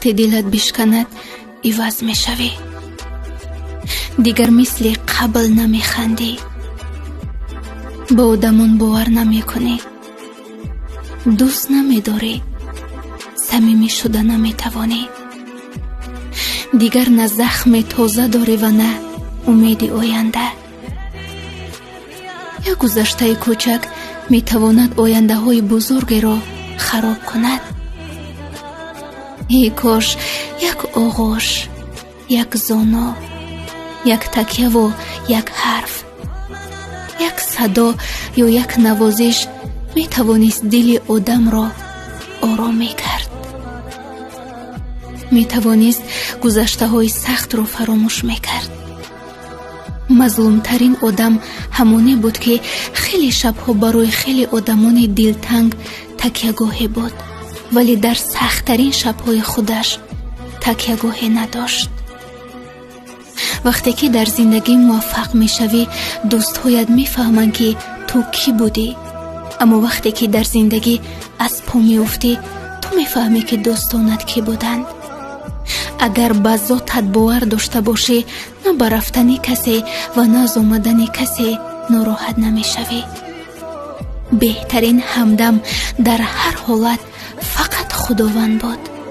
вақте дилат бишканад иваз мешавӣ. дигар мисли қабл намехандӣ. ба одамон бовар намекунӣ. дӯст намедорӣ. самимӣ шуда наметавонӣ. дигар на захми тоза дорӣ ва на умеди оянда. як гузаштаи кӯчак метавонад ояндаҳои бузургеро хароб кунад. эй кош як оғош, як зоно, як такяву як ҳарф, як садо ё як навозиш метавонист дили одамро ором мекард. метавонист гузаштаҳои сахтро фаромӯш мекард. мазлумтарин одам ҳамоне буд ки хеле шабҳо барои хеле одамони дилтанг такягоҳе буд, вале дар сахттарин шабҳои худаш такягоҳе надошт. вақте ки дар зиндагӣ муваффақ мешавӣ, дӯстҳоят мефаҳманд ки ту кӣ будӣ. аммо вақте ки дар зиндагӣ аз по меуфтӣ, ту мефаҳмӣ ки дӯстонат кӣ буданд. агар ба зотат бовар дошта бошӣ, на ба рафтани касе ва на аз омадани касе нороҳат намешавӣ. беҳтарин ҳамдам дар ҳар ҳолат фақат худованд буд.